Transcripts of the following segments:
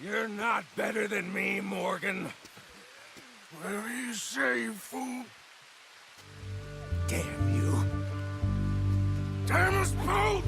You're not better than me, Morgan. Whatever you say, fool. Damn you. Damn us both!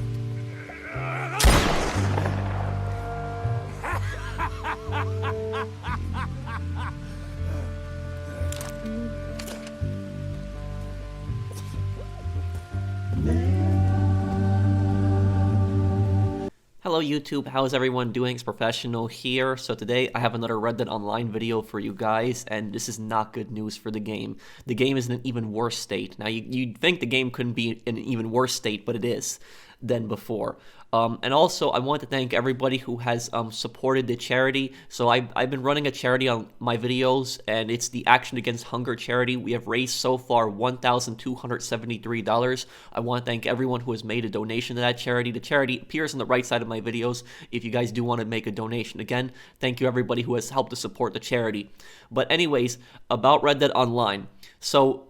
Hello YouTube, how's everyone doing? It's Professional here. So today I have another Red Dead Online video for you guys, and this is not good news for the game. The game is in an even worse state. Now you'd think the game couldn't be in an even worse state, but it is than before. And also, I want to thank everybody who has supported the charity. So I've been running a charity on my videos, and it's the Action Against Hunger charity. We have raised so far $1,273. I want to thank everyone who has made a donation to that charity. The charity appears on the right side of my videos if you guys do want to make a donation. Again, thank you everybody who has helped to support the charity. But anyways, about Red Dead Online. So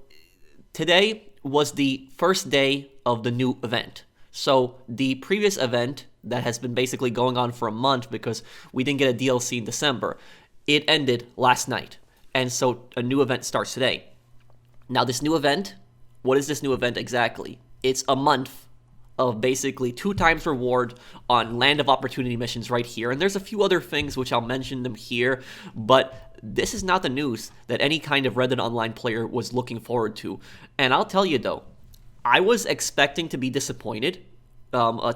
today was the first day of the new event. So the previous event that has been basically going on for a month because we didn't get a DLC in December, it ended last night. And so a new event starts today. Now this new event, what is this new event exactly? It's a month of basically 2 times reward on Land of Opportunity missions right here. And there's a few other things which I'll mention them here, but this is not the news that any kind of Red Dead Online player was looking forward to. And I'll tell you though, I was expecting to be disappointed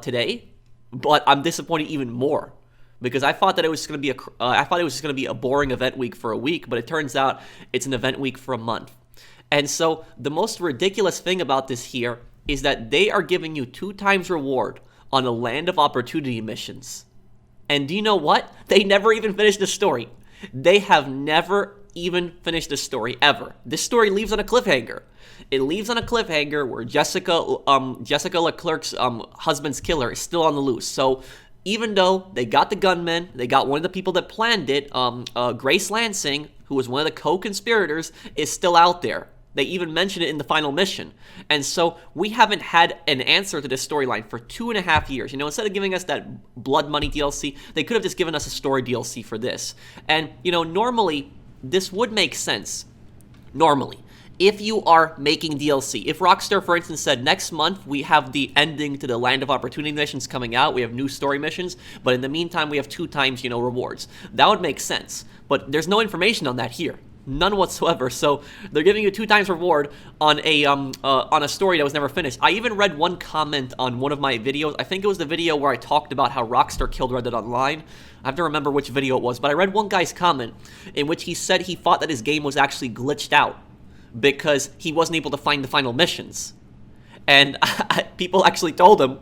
today, but I'm disappointed even more because I thought that it was going to be just going to be a boring event week for a week, but it turns out it's an event week for a month. And so the most ridiculous thing about this here is that they are giving you 2 times reward on a Land of Opportunity missions. And do you know what? They never even finished the story. They have never even finished the story ever. This story leaves on a cliffhanger. It leaves on a cliffhanger where Jessica Leclerc's husband's killer is still on the loose. So even though they got the gunman, they got one of the people that planned it, Grace Lansing, who was one of the co-conspirators, is still out there. They even mention it in the final mission. And so we haven't had an answer to this storyline for 2.5 years. You know, instead of giving us that Blood Money DLC, they could have just given us a story DLC for this. And, you know, normally this would make sense. Normally. If you are making DLC, if Rockstar, for instance, said next month we have the ending to the Land of Opportunity missions coming out, we have new story missions, but in the meantime we have 2 times, you know, rewards. That would make sense. But there's no information on that here. None whatsoever. So they're giving you 2 times reward on a story that was never finished. I even read one comment on one of my videos. I think it was the video where I talked about how Rockstar killed Red Dead Online. I have to remember which video it was, but I read one guy's comment in which he said he thought that his game was actually glitched out because he wasn't able to find the final missions. And people actually told him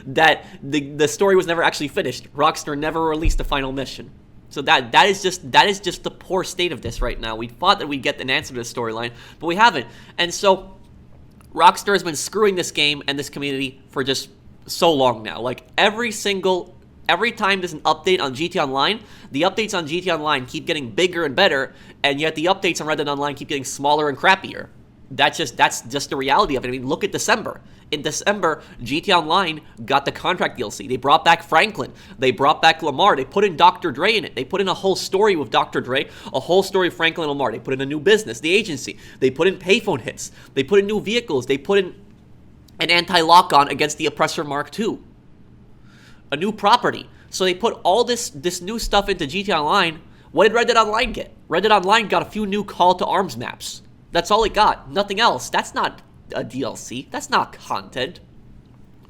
that the story was never actually finished. Rockstar never released the final mission. So that is just the poor state of this right now. We thought that we'd get an answer to the storyline, but we haven't. And so Rockstar has been screwing this game and this community for just so long now. Like every time there's an update on GT Online, the updates on GT Online keep getting bigger and better, and yet the updates on Red Dead Online keep getting smaller and crappier. That's just the reality of it. I mean, look at December. In December, GT Online got the contract DLC. They brought back Franklin. They brought back Lamar. They put in Dr. Dre in it. They put in a whole story with Dr. Dre, a whole story of Franklin and Lamar. They put in a new business, the agency. They put in payphone hits. They put in new vehicles. They put in an anti-lock-on against the Oppressor Mark II. A new property. So they put all this new stuff into GT Online. What did Red Dead Online get? Red Dead Online got a few new Call to Arms maps. That's all it got. Nothing else. That's not a DLC. That's not content.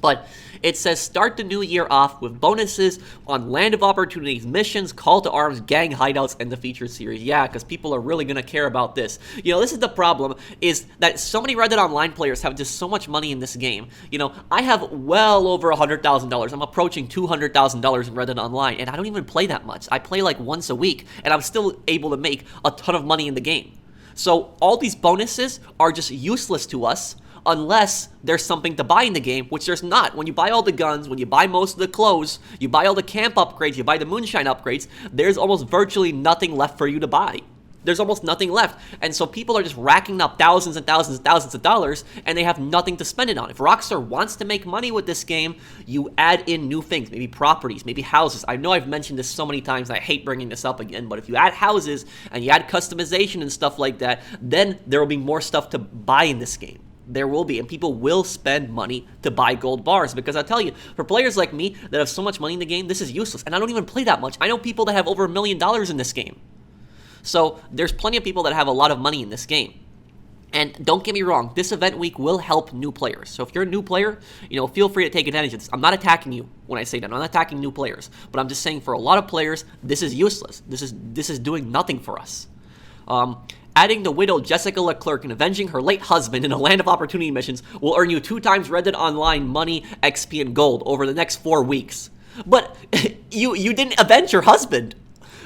But it says start the new year off with bonuses on Land of Opportunities, missions, Call to Arms, gang hideouts, and the featured series. Yeah, because people are really going to care about this. You know, this is the problem, is that so many Red Dead Online players have just so much money in this game. You know, I have well over $100,000. I'm approaching $200,000 in Red Dead Online, and I don't even play that much. I play like once a week, and I'm still able to make a ton of money in the game. So all these bonuses are just useless to us unless there's something to buy in the game, which there's not. When you buy all the guns, when you buy most of the clothes, you buy all the camp upgrades, you buy the moonshine upgrades, there's almost virtually nothing left for you to buy. There's almost nothing left. And so people are just racking up thousands and thousands and thousands of dollars, and they have nothing to spend it on. If Rockstar wants to make money with this game, you add in new things, maybe properties, maybe houses. I know I've mentioned this so many times, I hate bringing this up again, but if you add houses and you add customization and stuff like that, then there will be more stuff to buy in this game. There will be, and people will spend money to buy gold bars, because I'll tell you, for players like me that have so much money in the game, this is useless, and I don't even play that much. I know people that have over $1 million in this game. So there's plenty of people that have a lot of money in this game. And don't get me wrong, this event week will help new players. So if you're a new player, feel free to take advantage of this. I'm not attacking you when I say that. I'm not attacking new players, but I'm just saying for a lot of players, this is useless. This is doing nothing for us. Adding the widow Jessica Leclerc and avenging her late husband in a land of opportunity missions will earn you 2 times Red Dead Online money, XP, and gold over the next 4 weeks. But you didn't avenge your husband.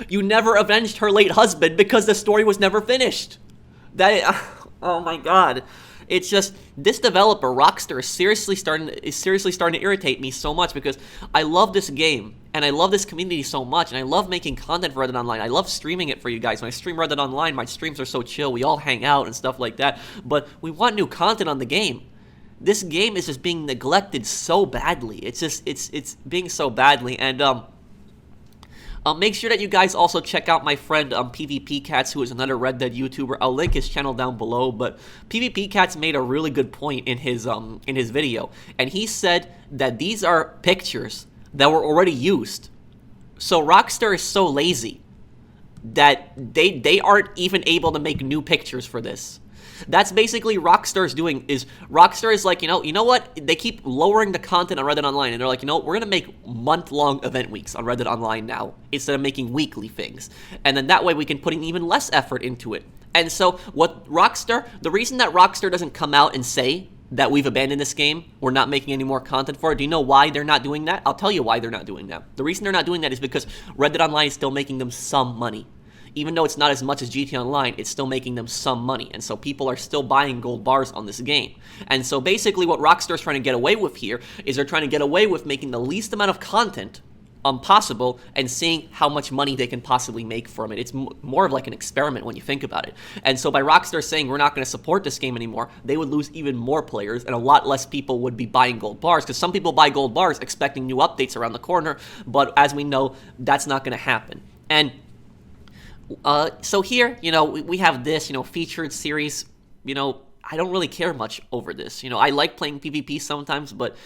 You never avenged her late husband because the story was never finished. Oh my god. It's just, this developer, Rockstar, is seriously starting to irritate me so much, because I love this game, and I love this community so much, and I love making content for Red Dead Online. I love streaming it for you guys. When I stream Red Dead Online, my streams are so chill. We all hang out and stuff like that, but we want new content on the game. This game is just being neglected so badly. It's being so badly, and make sure that you guys also check out my friend PvP Cats, who is another Red Dead YouTuber. I'll link his channel down below, but PvP Cats made a really good point in his video, and he said that these are pictures that were already used. So Rockstar is so lazy that they aren't even able to make new pictures for this. That's basically Rockstar's doing. Rockstar is like, you know what? They keep lowering the content on Red Dead Online, and they're like, we're gonna make month-long event weeks on Red Dead Online now, instead of making weekly things. And then that way we can put in even less effort into it. And so the reason that Rockstar doesn't come out and say that we've abandoned this game, we're not making any more content for it, do you know why they're not doing that? I'll tell you why they're not doing that. The reason they're not doing that is because Red Dead Online is still making them some money. Even though it's not as much as GTA Online, it's still making them some money. And so people are still buying gold bars on this game. And so basically what Rockstar's trying to get away with here is they're trying to get away with making the least amount of content possible and seeing how much money they can possibly make from it. It's more of like an experiment when you think about it. And so by Rockstar saying we're not going to support this game anymore, they would lose even more players, and a lot less people would be buying gold bars, because some people buy gold bars expecting new updates around the corner, but as we know, that's not going to happen. And so here, we have this, featured series. I don't really care much over this. I like playing PvP sometimes, but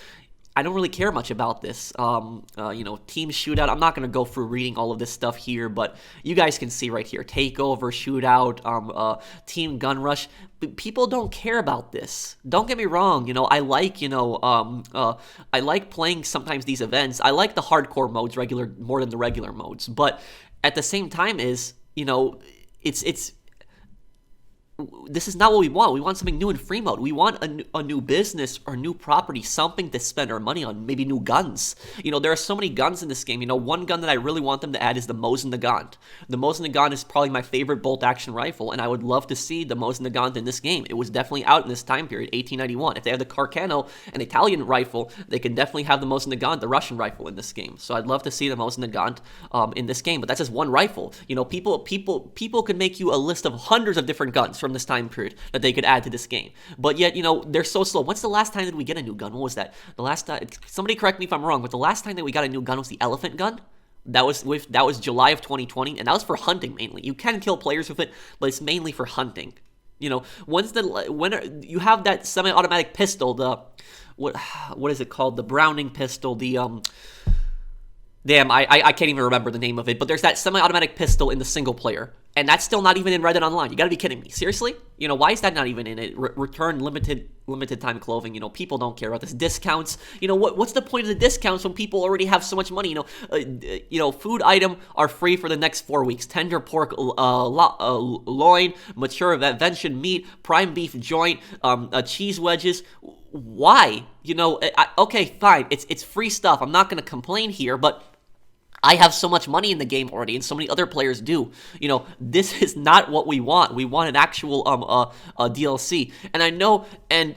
I don't really care much about this. Team shootout. I'm not going to go through reading all of this stuff here, but you guys can see right here. Takeover, shootout, team gun rush. People don't care about this. Don't get me wrong. I like playing sometimes these events. I like the hardcore modes more than the regular modes, but at the same time this is not what we want. We want something new in free mode. We want a new business or new property, something to spend our money on, maybe new guns. There are so many guns in this game. One gun that I really want them to add is the Mosin Nagant. The Mosin Nagant is probably my favorite bolt-action rifle, and I would love to see the Mosin Nagant in this game. It was definitely out in this time period, 1891. If they have the Carcano, an Italian rifle, they can definitely have the Mosin Nagant, the Russian rifle, in this game. So I'd love to see the Mosin Nagant in this game, but that's just one rifle. People could make you a list of hundreds of different guns from this time period that they could add to this game. But yet, they're so slow. When's the last time that we get a new gun? What was that? The last time, somebody correct me if I'm wrong, but the last time that we got a new gun was the elephant gun. That was July of 2020, and that was for hunting mainly. You can kill players with it, but it's mainly for hunting. When you have that semi-automatic pistol, the what is it called? The Browning pistol, the damn, I can't even remember the name of it, but there's that semi-automatic pistol in the single player, and that's still not even in Red Dead Online. You gotta be kidding me. Seriously? Why is that not even in it? Return limited time clothing. People don't care about this. Discounts. What's the point of the discounts when people already have so much money? Food item are free for the next 4 weeks. Tender pork loin, mature vention meat, prime beef joint, cheese wedges. Why? Okay, fine. It's free stuff. I'm not gonna complain here, but I have so much money in the game already, and so many other players do. This is not what we want. We want an actual DLC. And I know, and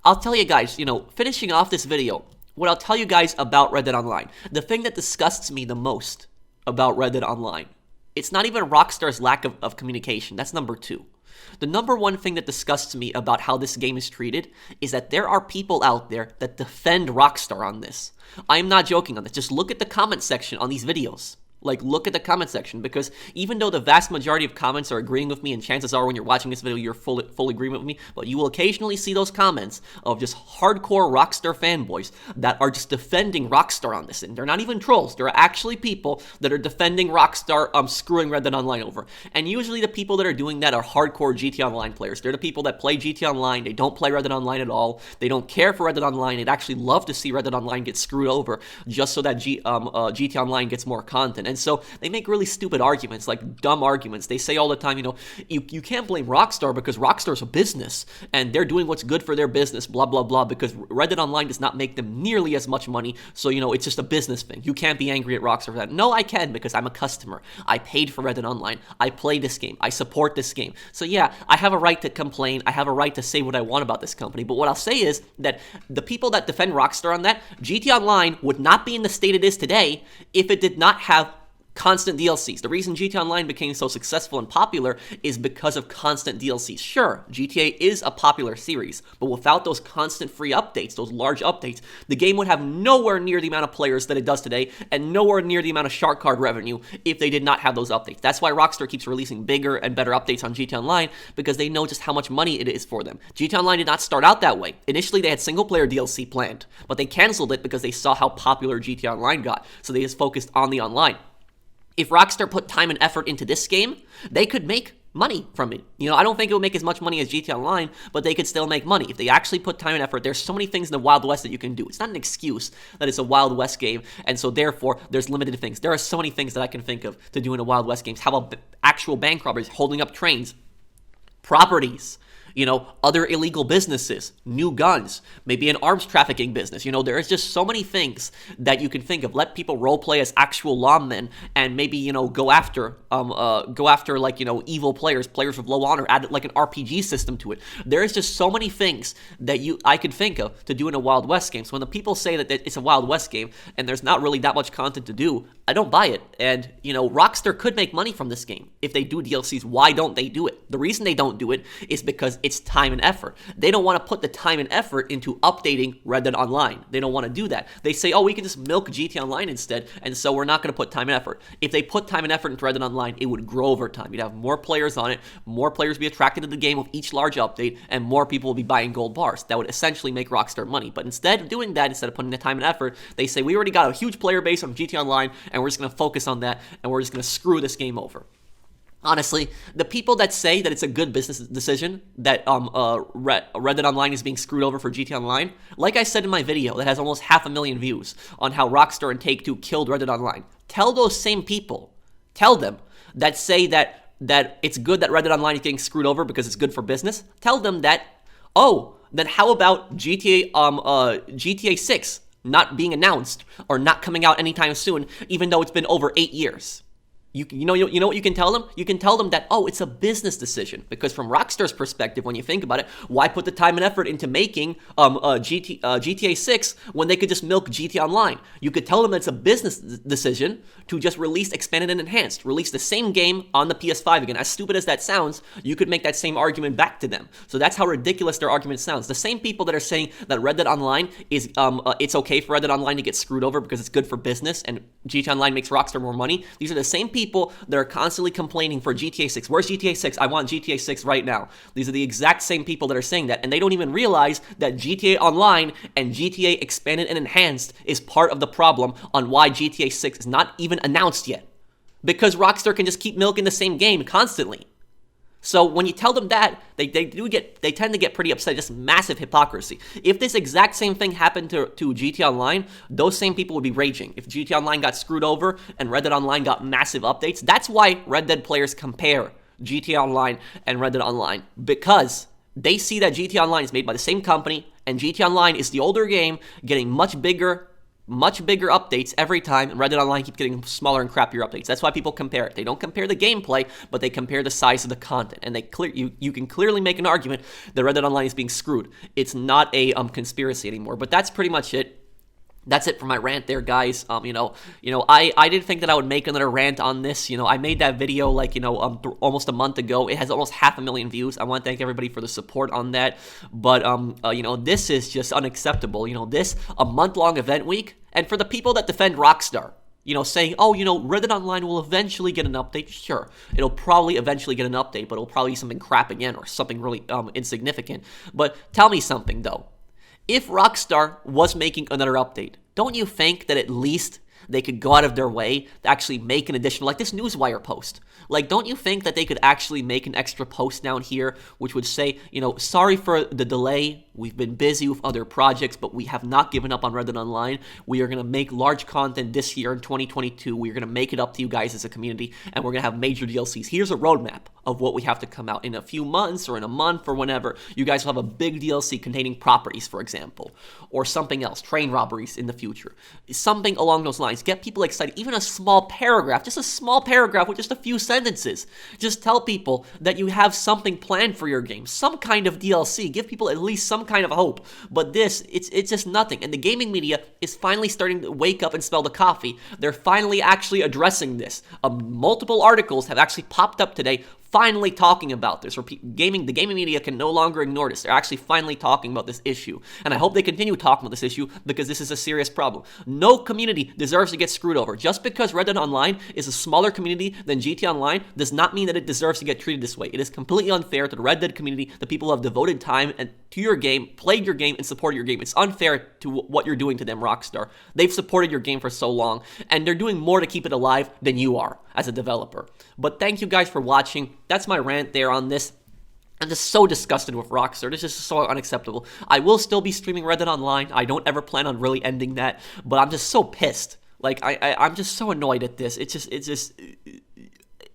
I'll tell you guys, finishing off this video, what I'll tell you guys about Red Dead Online, the thing that disgusts me the most about Red Dead Online It's not even Rockstar's lack of communication. That's number two. The number one thing that disgusts me about how this game is treated is that there are people out there that defend Rockstar on this. I am not joking on this. Just look at the comment section on these videos. Like, look at the comment section, because even though the vast majority of comments are agreeing with me, and chances are when you're watching this video, you're full agreement with me, but you will occasionally see those comments of just hardcore Rockstar fanboys that are just defending Rockstar on this. And they're not even trolls. There are actually people that are defending Rockstar screwing Red Dead Online over. And usually the people that are doing that are hardcore GTA Online players. They're the people that play GTA Online. They don't play Red Dead Online at all. They don't care for Red Dead Online. They'd actually love to see Red Dead Online get screwed over just so that GTA Online gets more content. And so they make really stupid arguments, like dumb arguments. They say all the time, you can't blame Rockstar because Rockstar's a business and they're doing what's good for their business, blah, blah, blah, because Red Dead Online does not make them nearly as much money. So, it's just a business thing. You can't be angry at Rockstar for that. No, I can, because I'm a customer. I paid for Red Dead Online. I play this game. I support this game. So yeah, I have a right to complain. I have a right to say what I want about this company. But what I'll say is that the people that defend Rockstar on that, GTA Online would not be in the state it is today if it did not have constant DLCs. The reason GTA Online became so successful and popular is because of constant DLCs. Sure, GTA is a popular series, but without those constant free updates, those large updates, the game would have nowhere near the amount of players that it does today, and nowhere near the amount of shark card revenue if they did not have those updates. That's why Rockstar keeps releasing bigger and better updates on GTA Online, because they know just how much money it is for them. GTA Online did not start out that way. Initially, they had single-player DLC planned, but they canceled it because they saw how popular GTA Online got, so they just focused on the online. If Rockstar put time and effort into this game, they could make money from it. I don't think it would make as much money as GTA Online, but they could still make money. If they actually put time and effort, there's so many things in the Wild West that you can do. It's not an excuse that it's a Wild West game, and so therefore, there's limited things. There are so many things that I can think of to do in a Wild West game. How about actual bank robberies, holding up trains, properties, other illegal businesses, new guns, maybe an arms trafficking business. There is just so many things that you can think of. Let people role play as actual lawmen and maybe, go after evil players with low honor, add like an RPG system to it. There is just so many things that I could think of to do in a Wild West game. So when the people say that it's a Wild West game and there's not really that much content to do, I don't buy it. And, Rockstar could make money from this game if they do DLCs. Why don't they do it? The reason they don't do it is because it's time and effort. They don't want to put the time and effort into updating Red Dead Online. They don't want to do that. They say, we can just milk GTA Online instead, and so we're not going to put time and effort. If they put time and effort into Red Dead Online, it would grow over time. You'd have more players on it, more players be attracted to the game with each large update, and more people will be buying gold bars. That would essentially make Rockstar money. But instead of doing that, instead of putting the time and effort, they say, we already got a huge player base on GTA Online, and we're just going to focus on that, and we're just going to screw this game over. Honestly, the people that say that it's a good business decision that Red Dead Online is being screwed over for GTA Online, like I said in my video that has almost 500,000 views on how Rockstar and Take-Two killed Red Dead Online, tell those same people, tell them that say that it's good that Red Dead Online is getting screwed over because it's good for business, tell them that, then how about GTA 6 not being announced or not coming out anytime soon, even though it's been over 8 years? You know what you can tell them? You can tell them that, it's a business decision. Because from Rockstar's perspective, when you think about it, why put the time and effort into making GTA 6 when they could just milk GTA Online? You could tell them that it's a business decision to just release Expanded and Enhanced. Release the same game on the PS5 again. As stupid as that sounds, you could make that same argument back to them. So that's how ridiculous their argument sounds. The same people that are saying that Red Dead Online is, it's okay for Red Dead Online to get screwed over because it's good for business and GTA Online makes Rockstar more money. These are the same people that are constantly complaining for GTA 6. Where's GTA 6? I want GTA 6 right now. These are the exact same people that are saying that, and they don't even realize that GTA Online and GTA Expanded and Enhanced is part of the problem on why GTA 6 is not even announced yet. Because Rockstar can just keep milking the same game constantly. So when you tell them that, they tend to get pretty upset. Just massive hypocrisy. If this exact same thing happened to GTA Online, those same people would be raging. If GTA Online got screwed over and Red Dead Online got massive updates, that's why Red Dead players compare GTA Online and Red Dead Online, because they see that GTA Online is made by the same company, and GTA Online is the older game getting much bigger updates every time, and Red Dead Online keeps getting smaller and crappier updates. That's why people compare it. They don't compare the gameplay, but they compare the size of the content. And you can clearly make an argument that Red Dead Online is being screwed. It's not a conspiracy anymore. But that's pretty much it. That's it for my rant there, guys. I didn't think that I would make another rant on this. I made that video like, almost a month ago. It has almost 500,000 views. I want to thank everybody for the support on that. But, this is just unacceptable. This, a month-long event week. And for the people that defend Rockstar, saying, oh, Red Dead Online will eventually get an update. Sure, it'll probably eventually get an update, but it'll probably be something crap again or something really insignificant. But tell me something, though. If Rockstar was making another update, don't you think that at least they could go out of their way to actually make an additional, like this Newswire post? Like, don't you think that they could actually make an extra post down here which would say, sorry for the delay. We've been busy with other projects, but we have not given up on Red Dead Online. We are going to make large content this year in 2022. We are going to make it up to you guys as a community, and we're going to have major DLCs. Here's a roadmap of what we have to come out in a few months or in a month or whenever. You guys will have a big DLC containing properties, for example, or something else, train robberies in the future. Something along those lines. Get people excited. Even a small paragraph, just a small paragraph with just a few sentences. Just tell people that you have something planned for your game, some kind of DLC. Give people at least some kind of hope. But this, it's just nothing. And the gaming media is finally starting to wake up and smell the coffee. They're finally actually addressing this. Multiple articles have actually popped up today finally talking about this. The gaming media can no longer ignore this. They're actually finally talking about this issue. And I hope they continue talking about this issue because this is a serious problem. No community deserves to get screwed over. Just because Red Dead Online is a smaller community than GTA Online does not mean that it deserves to get treated this way. It is completely unfair to the Red Dead community, the people who have devoted time to your game, played your game, and supported your game. It's unfair to what you're doing to them, Rockstar. They've supported your game for so long, and they're doing more to keep it alive than you are as a developer. But thank you guys for watching. That's my rant there on this. I'm just so disgusted with Rockstar. This is so unacceptable. I will still be streaming Red Dead Online. I don't ever plan on really ending that, but I'm just so pissed. Like, I'm just so annoyed at this. It's just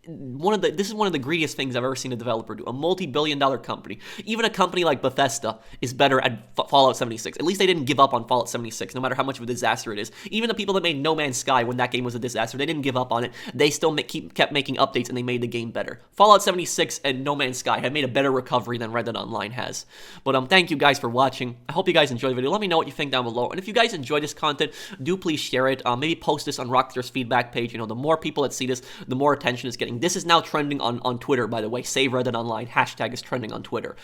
this is one of the greediest things I've ever seen a developer do. A multi-billion-dollar company. Even a company like Bethesda is better at Fallout 76. At least they didn't give up on Fallout 76, no matter how much of a disaster it is. Even the people that made No Man's Sky when that game was a disaster, they didn't give up on it. They still kept making updates, and they made the game better. Fallout 76 and No Man's Sky have made a better recovery than Red Dead Online has. But thank you guys for watching. I hope you guys enjoyed the video. Let me know what you think down below. And if you guys enjoy this content, do please share it. Maybe post this on Rockstar's feedback page. The more people that see this, the more attention it's getting. This is now trending on Twitter, by the way. Save Red Dead Online. Hashtag is trending on Twitter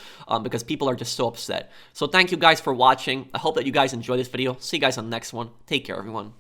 because people are just so upset. So thank you guys for watching. I hope that you guys enjoy this video. See you guys on the next one. Take care, everyone.